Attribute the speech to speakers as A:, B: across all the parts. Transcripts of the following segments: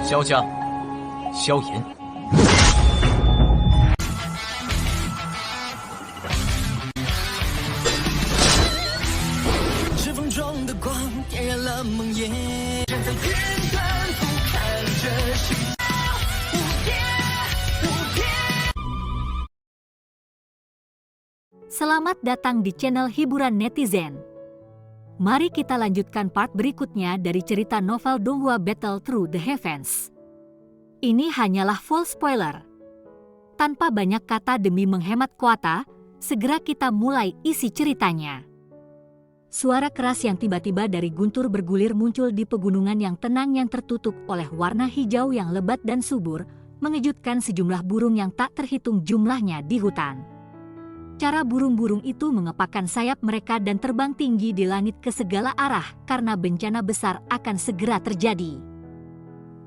A: 萧家、萧炎。
B: 指缝中的光点燃了梦魇，站在天端俯瞰着世界无边无边。
C: Selamat datang di channel hiburan netizen. Mari kita lanjutkan part berikutnya dari cerita novel Donghua Battle Through the Heavens. Ini hanyalah full spoiler. Tanpa banyak kata demi menghemat kuota, segera kita mulai isi ceritanya. Suara keras yang tiba-tiba dari guntur bergulir muncul di pegunungan yang tenang yang tertutup oleh warna hijau yang lebat dan subur, mengejutkan sejumlah burung yang tak terhitung jumlahnya di hutan. Cara burung-burung itu mengepakkan sayap mereka dan terbang tinggi di langit ke segala arah karena bencana besar akan segera terjadi.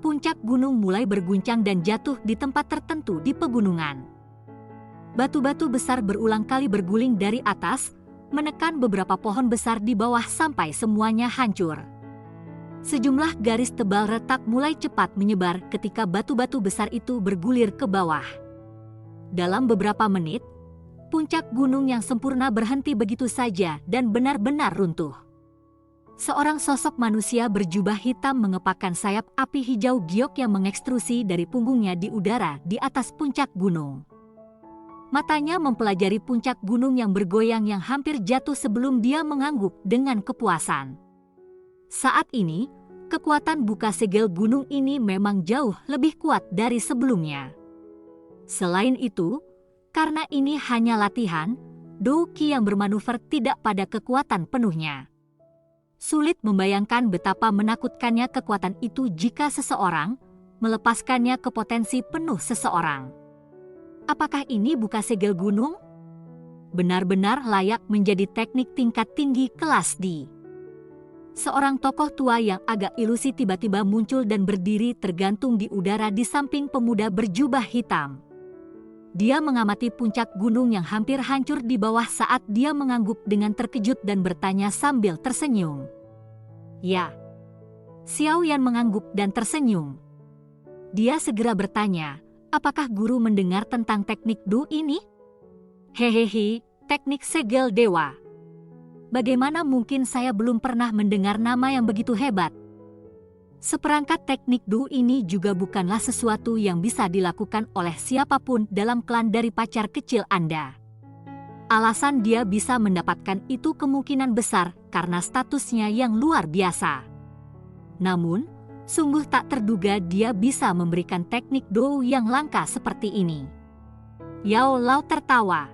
C: Puncak gunung mulai berguncang dan jatuh di tempat tertentu di pegunungan. Batu-batu besar berulang kali berguling dari atas, menekan beberapa pohon besar di bawah sampai semuanya hancur. Sejumlah garis tebal retak mulai cepat menyebar ketika batu-batu besar itu bergulir ke bawah. Dalam beberapa menit, puncak gunung yang sempurna berhenti begitu saja dan benar-benar runtuh. Seorang sosok manusia berjubah hitam mengepakkan sayap api hijau giok yang mengekstrusi dari punggungnya di udara di atas puncak gunung. Matanya mempelajari puncak gunung yang bergoyang yang hampir jatuh sebelum dia mengangguk dengan kepuasan. Saat ini, kekuatan buka segel gunung ini memang jauh lebih kuat dari sebelumnya. Selain itu, karena ini hanya latihan, Dou Qi yang bermanuver tidak pada kekuatan penuhnya. Sulit membayangkan betapa menakutkannya kekuatan itu jika seseorang melepaskannya ke potensi penuh seseorang. Apakah ini buka segel gunung? Benar-benar layak menjadi teknik tingkat tinggi kelas D. Seorang tokoh tua yang agak ilusi tiba-tiba muncul dan berdiri tergantung di udara di samping pemuda berjubah hitam. Dia mengamati puncak gunung yang hampir hancur di bawah saat dia mengangguk dengan terkejut dan bertanya sambil tersenyum. Ya. Xiao Yan mengangguk dan tersenyum. Dia segera bertanya, apakah guru mendengar tentang teknik Du ini? Hehehe, teknik segel dewa. Bagaimana mungkin saya belum pernah mendengar nama yang begitu hebat? Seperangkat teknik Du ini juga bukanlah sesuatu yang bisa dilakukan oleh siapapun dalam klan dari pacar kecil Anda. Alasan dia bisa mendapatkan itu kemungkinan besar karena statusnya yang luar biasa. Namun, sungguh tak terduga dia bisa memberikan teknik Du yang langka seperti ini. Yao Lao tertawa.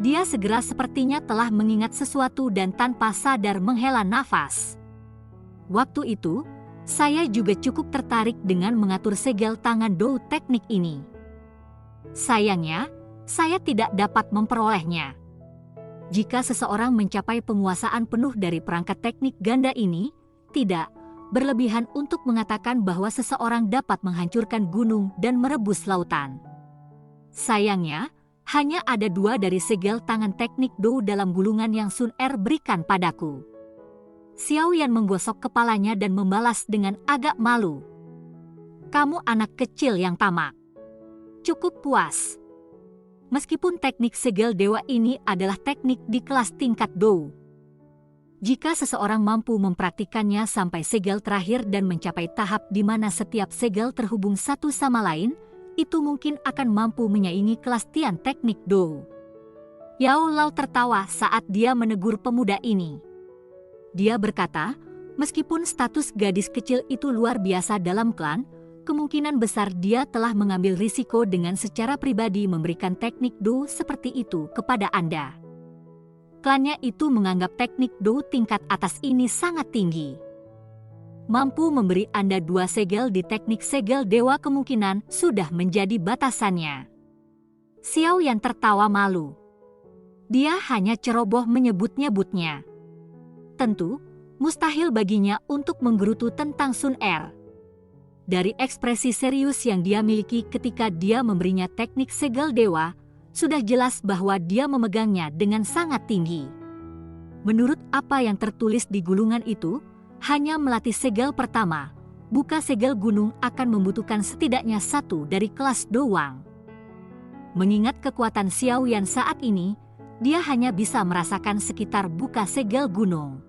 C: Dia segera sepertinya telah mengingat sesuatu dan tanpa sadar menghela nafas. Waktu itu, saya juga cukup tertarik dengan mengatur segel tangan Dou teknik ini. Sayangnya, saya tidak dapat memperolehnya. Jika seseorang mencapai penguasaan penuh dari perangkat teknik ganda ini, tidak berlebihan untuk mengatakan bahwa seseorang dapat menghancurkan gunung dan merebus lautan. Sayangnya, hanya ada 2 dari segel tangan teknik Dou dalam gulungan yang Sun Er berikan padaku. Xiao Yan menggosok kepalanya dan membalas dengan agak malu. Kamu anak kecil yang tamak. Cukup puas. Meskipun teknik segel dewa ini adalah teknik di kelas tingkat Dou. Jika seseorang mampu mempraktikannya sampai segel terakhir dan mencapai tahap di mana setiap segel terhubung satu sama lain, itu mungkin akan mampu menyaingi kelas Tian teknik Dou. Yao Lao tertawa saat dia menegur pemuda ini. Dia berkata, meskipun status gadis kecil itu luar biasa dalam klan, kemungkinan besar dia telah mengambil risiko dengan secara pribadi memberikan teknik Dou seperti itu kepada Anda. Klannya itu menganggap teknik Dou tingkat atas ini sangat tinggi. Mampu memberi Anda 2 segel di teknik segel dewa kemungkinan sudah menjadi batasannya. Xiao Yan tertawa malu. Dia hanya ceroboh menyebut-nyebutnya. Tentu, mustahil baginya untuk menggerutu tentang Sun Er. Dari ekspresi serius yang dia miliki ketika dia memberinya teknik segel dewa, sudah jelas bahwa dia memegangnya dengan sangat tinggi. Menurut apa yang tertulis di gulungan itu, hanya melatih segel pertama, buka segel gunung akan membutuhkan setidaknya 1 dari kelas doang. Mengingat kekuatan Xiao Yan saat ini, dia hanya bisa merasakan sekitar buka segel gunung.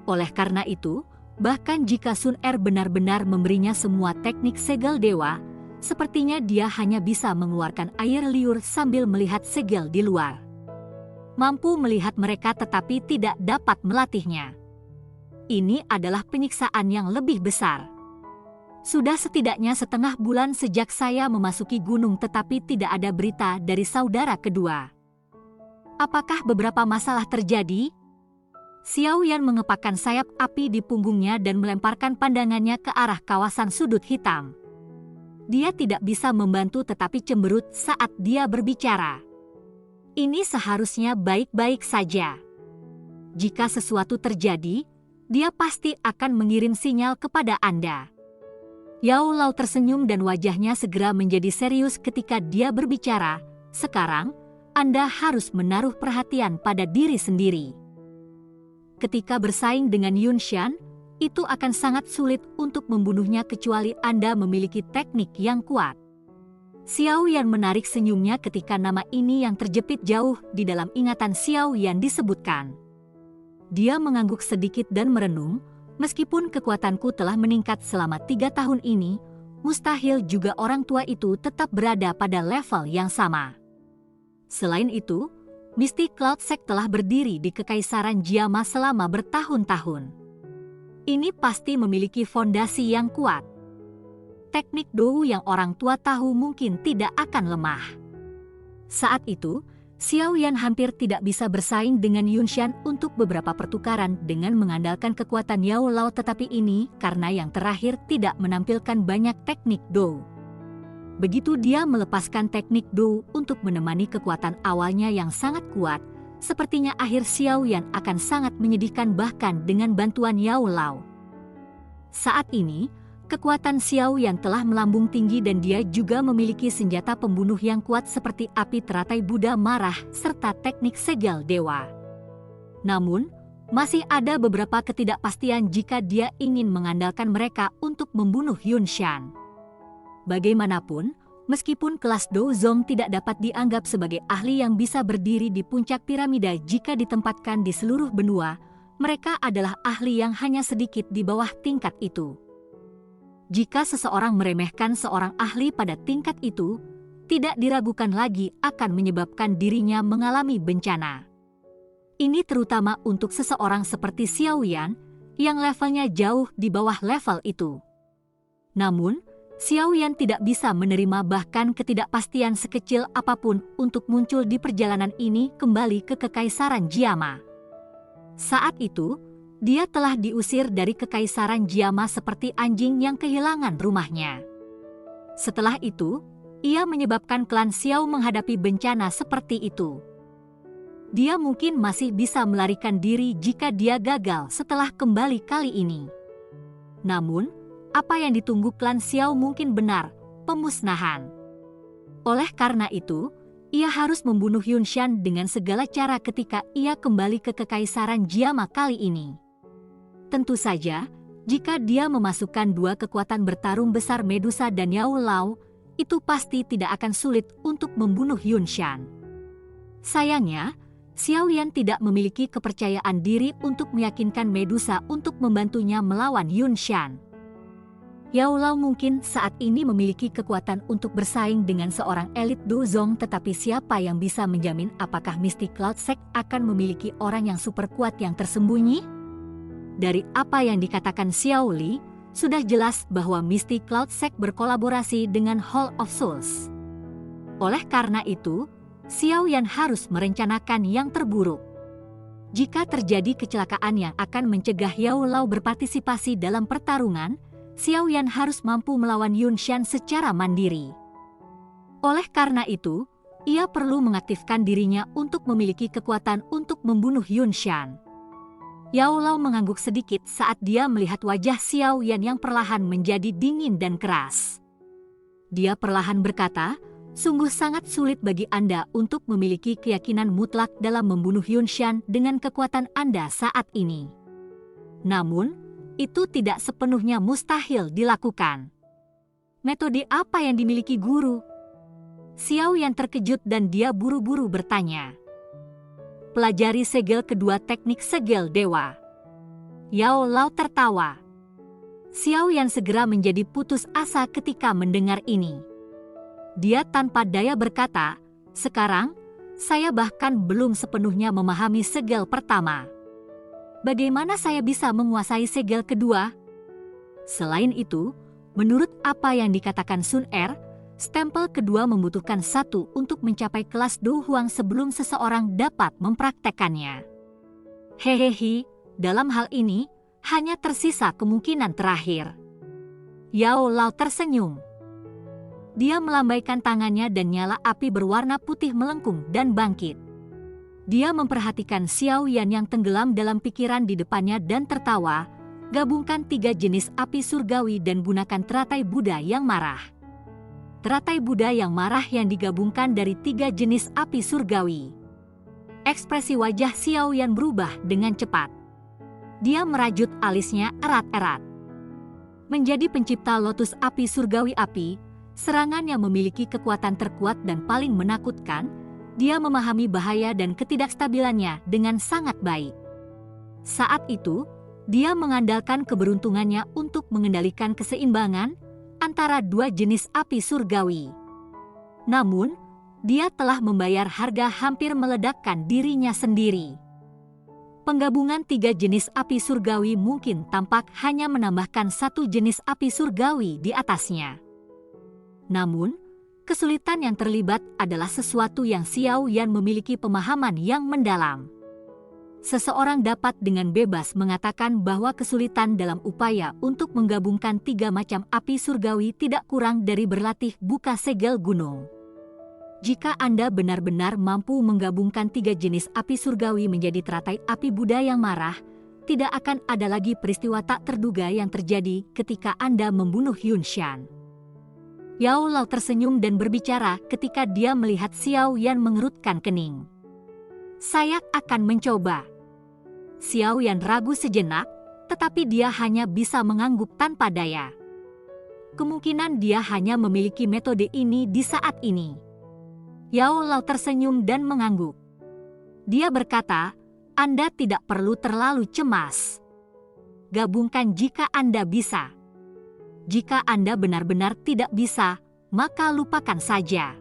C: Oleh karena itu, bahkan jika Sun Er benar-benar memberinya semua teknik segel dewa, sepertinya dia hanya bisa mengeluarkan air liur sambil melihat segel di luar. Mampu melihat mereka tetapi tidak dapat melatihnya. Ini adalah penyiksaan yang lebih besar. Sudah setidaknya setengah bulan sejak saya memasuki gunung tetapi tidak ada berita dari saudara kedua. Apakah beberapa masalah terjadi? Xiao Yan mengepakkan sayap api di punggungnya dan melemparkan pandangannya ke arah kawasan sudut hitam. Dia tidak bisa membantu tetapi cemberut saat dia berbicara. Ini seharusnya baik-baik saja. Jika sesuatu terjadi, dia pasti akan mengirim sinyal kepada Anda. Yao Lao tersenyum dan wajahnya segera menjadi serius ketika dia berbicara. Sekarang, Anda harus menaruh perhatian pada diri sendiri. Ketika bersaing dengan Yunshan, itu akan sangat sulit untuk membunuhnya kecuali Anda memiliki teknik yang kuat. Xiao Yan menarik senyumnya ketika nama ini yang terjepit jauh di dalam ingatan Xiao Yan disebutkan. Dia mengangguk sedikit dan merenung. Meskipun kekuatanku telah meningkat selama 3 tahun ini, mustahil juga orang tua itu tetap berada pada level yang sama. Selain itu, Mystic Cloud Sect telah berdiri di Kekaisaran Jiama selama bertahun-tahun. Ini pasti memiliki fondasi yang kuat. Teknik Dou yang orang tua tahu mungkin tidak akan lemah. Saat itu, Xiao Yan hampir tidak bisa bersaing dengan Yunshan untuk beberapa pertukaran dengan mengandalkan kekuatan Yao Lao tetapi ini karena yang terakhir tidak menampilkan banyak teknik Dou. Begitu dia melepaskan teknik Dou untuk menemani kekuatan awalnya yang sangat kuat, sepertinya akhir Xiao Yan akan sangat menyedihkan bahkan dengan bantuan Yao Lao. Saat ini, kekuatan Xiao Yan telah melambung tinggi dan dia juga memiliki senjata pembunuh yang kuat seperti api teratai Buddha marah serta teknik segel dewa. Namun, masih ada beberapa ketidakpastian jika dia ingin mengandalkan mereka untuk membunuh Yunshan. Bagaimanapun, meskipun kelas Dou Zong tidak dapat dianggap sebagai ahli yang bisa berdiri di puncak piramida jika ditempatkan di seluruh benua, mereka adalah ahli yang hanya sedikit di bawah tingkat itu. Jika seseorang meremehkan seorang ahli pada tingkat itu, tidak diragukan lagi akan menyebabkan dirinya mengalami bencana. Ini terutama untuk seseorang seperti Xiao Yan, yang levelnya jauh di bawah level itu. Namun, Xiao Yan tidak bisa menerima bahkan ketidakpastian sekecil apapun untuk muncul di perjalanan ini kembali ke Kekaisaran Jiama. Saat itu, dia telah diusir dari Kekaisaran Jiama seperti anjing yang kehilangan rumahnya. Setelah itu, ia menyebabkan klan Xiao menghadapi bencana seperti itu. Dia mungkin masih bisa melarikan diri jika dia gagal setelah kembali kali ini. Namun, apa yang ditunggu klan Xiao mungkin benar, pemusnahan. Oleh karena itu, ia harus membunuh Yunshan dengan segala cara ketika ia kembali ke Kekaisaran Jiama kali ini. Tentu saja, jika dia memasukkan 2 kekuatan bertarung besar Medusa dan Yao Lao, itu pasti tidak akan sulit untuk membunuh Yunshan. Sayangnya, Xiao Yan tidak memiliki kepercayaan diri untuk meyakinkan Medusa untuk membantunya melawan Yunshan. Yao Lao mungkin saat ini memiliki kekuatan untuk bersaing dengan seorang elit Dou Zong tetapi siapa yang bisa menjamin apakah Mystic Cloud Sect akan memiliki orang yang super kuat yang tersembunyi? Dari apa yang dikatakan Xiao Li, sudah jelas bahwa Mystic Cloud Sect berkolaborasi dengan Hall of Souls. Oleh karena itu, Xiao Yan harus merencanakan yang terburuk. Jika terjadi kecelakaan yang akan mencegah Yao Lao berpartisipasi dalam pertarungan, Xiao Yan harus mampu melawan Yunshan secara mandiri. Oleh karena itu, ia perlu mengaktifkan dirinya untuk memiliki kekuatan untuk membunuh Yunshan. Yao Lao mengangguk sedikit saat dia melihat wajah Xiao Yan yang perlahan menjadi dingin dan keras. Dia perlahan berkata, sungguh sangat sulit bagi Anda untuk memiliki keyakinan mutlak dalam membunuh Yunshan dengan kekuatan Anda saat ini. Namun, itu tidak sepenuhnya mustahil dilakukan. Metode apa yang dimiliki guru? Xiao Yan terkejut dan dia buru-buru bertanya. Pelajari segel kedua teknik segel dewa. Yao Lao tertawa. Xiao Yan segera menjadi putus asa ketika mendengar ini. Dia tanpa daya berkata, sekarang, saya bahkan belum sepenuhnya memahami segel pertama. Bagaimana saya bisa menguasai segel kedua? Selain itu, menurut apa yang dikatakan Sun Er, stempel kedua membutuhkan 1 untuk mencapai kelas Do Huang sebelum seseorang dapat mempraktekannya. Hehehe, dalam hal ini, hanya tersisa kemungkinan terakhir. Yao Lao tersenyum. Dia melambaikan tangannya dan nyala api berwarna putih melengkung dan bangkit. Dia memperhatikan Xiao Yan yang tenggelam dalam pikiran di depannya dan tertawa. Gabungkan 3 jenis api surgawi dan gunakan teratai Buddha yang marah. Teratai Buddha yang marah yang digabungkan dari 3 jenis api surgawi. Ekspresi wajah Xiao Yan berubah dengan cepat. Dia merajut alisnya erat-erat. Menjadi pencipta lotus api surgawi api, serangan yang memiliki kekuatan terkuat dan paling menakutkan, dia memahami bahaya dan ketidakstabilannya dengan sangat baik. Saat itu, dia mengandalkan keberuntungannya untuk mengendalikan keseimbangan antara 2 jenis api surgawi. Namun, dia telah membayar harga hampir meledakkan dirinya sendiri. Penggabungan 3 jenis api surgawi mungkin tampak hanya menambahkan 1 jenis api surgawi di atasnya. Namun, kesulitan yang terlibat adalah sesuatu yang Xiao Yan memiliki pemahaman yang mendalam. Seseorang dapat dengan bebas mengatakan bahwa kesulitan dalam upaya untuk menggabungkan 3 macam api surgawi tidak kurang dari berlatih buka segel gunung. Jika Anda benar-benar mampu menggabungkan 3 jenis api surgawi menjadi teratai api Buddha yang marah, tidak akan ada lagi peristiwa tak terduga yang terjadi ketika Anda membunuh Yun Shan. Yao Lao tersenyum dan berbicara ketika dia melihat Xiao Yan mengerutkan kening. Saya akan mencoba. Xiao Yan ragu sejenak, tetapi dia hanya bisa mengangguk tanpa daya. Kemungkinan dia hanya memiliki metode ini di saat ini. Yao Lao tersenyum dan mengangguk. Dia berkata, Anda tidak perlu terlalu cemas. Gabungkan jika Anda bisa. Jika Anda benar-benar tidak bisa, maka lupakan saja.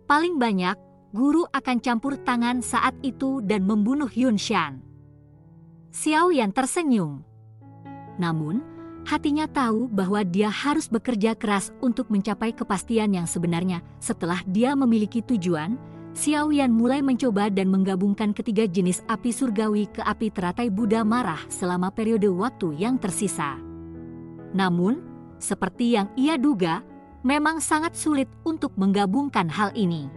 C: Paling banyak, guru akan campur tangan saat itu dan membunuh Yun Shan. Xiao Yan tersenyum. Namun, hatinya tahu bahwa dia harus bekerja keras untuk mencapai kepastian yang sebenarnya. Setelah dia memiliki tujuan, Xiao Yan mulai mencoba dan menggabungkan 3 jenis api surgawi ke api teratai Buddha marah selama periode waktu yang tersisa. Namun, seperti yang ia duga, memang sangat sulit untuk menggabungkan hal ini.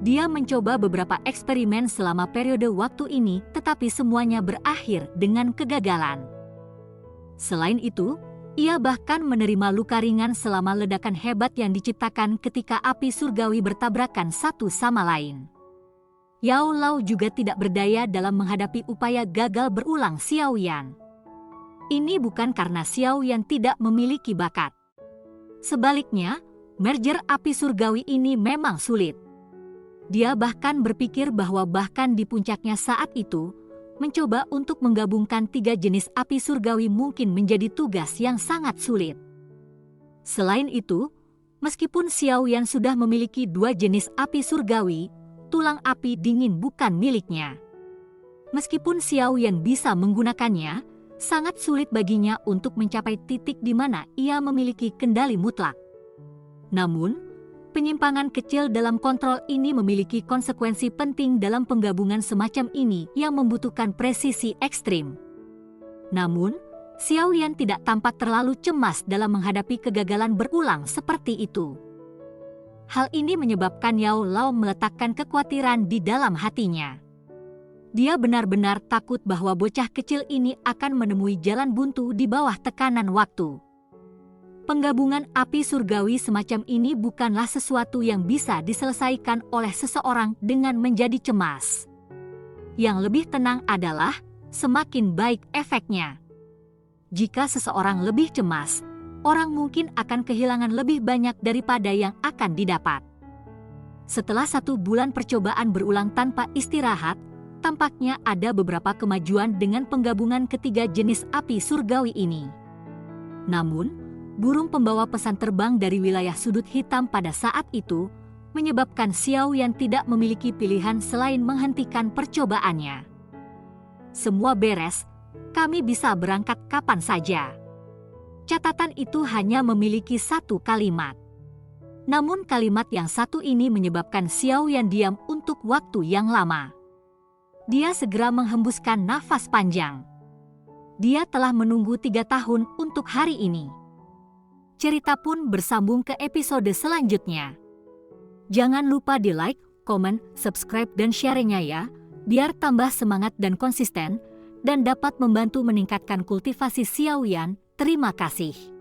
C: Dia mencoba beberapa eksperimen selama periode waktu ini, tetapi semuanya berakhir dengan kegagalan. Selain itu, ia bahkan menerima luka ringan selama ledakan hebat yang diciptakan ketika api surgawi bertabrakan satu sama lain. Yao Lao juga tidak berdaya dalam menghadapi upaya gagal berulang Xiao Yan. Ini bukan karena Xiao Yan tidak memiliki bakat. Sebaliknya, merger api surgawi ini memang sulit. Dia bahkan berpikir bahwa bahkan di puncaknya saat itu, mencoba untuk menggabungkan 3 jenis api surgawi mungkin menjadi tugas yang sangat sulit. Selain itu, meskipun Xiao Yan sudah memiliki 2 jenis api surgawi, tulang api dingin bukan miliknya. Meskipun Xiao Yan bisa menggunakannya, sangat sulit baginya untuk mencapai titik di mana ia memiliki kendali mutlak. Namun, penyimpangan kecil dalam kontrol ini memiliki konsekuensi penting dalam penggabungan semacam ini yang membutuhkan presisi ekstrim. Namun, Xiao Yan tidak tampak terlalu cemas dalam menghadapi kegagalan berulang seperti itu. Hal ini menyebabkan Yao Lao meletakkan kekhawatiran di dalam hatinya. Dia benar-benar takut bahwa bocah kecil ini akan menemui jalan buntu di bawah tekanan waktu. Penggabungan api surgawi semacam ini bukanlah sesuatu yang bisa diselesaikan oleh seseorang dengan menjadi cemas. Yang lebih tenang adalah semakin baik efeknya. Jika seseorang lebih cemas, orang mungkin akan kehilangan lebih banyak daripada yang akan didapat. Setelah 1 bulan percobaan berulang tanpa istirahat, tampaknya ada beberapa kemajuan dengan penggabungan ketiga jenis api surgawi ini. Namun, burung pembawa pesan terbang dari wilayah sudut hitam pada saat itu menyebabkan Xiao Yan tidak memiliki pilihan selain menghentikan percobaannya. Semua beres, kami bisa berangkat kapan saja. Catatan itu hanya memiliki 1 kalimat. Namun kalimat yang satu ini menyebabkan Xiao Yan diam untuk waktu yang lama. Dia segera menghembuskan nafas panjang. Dia telah menunggu 3 tahun untuk hari ini. Cerita pun bersambung ke episode selanjutnya. Jangan lupa di like, komen, subscribe, dan share-nya ya, biar tambah semangat dan konsisten, dan dapat membantu meningkatkan kultivasi Xiao Yan. Terima kasih.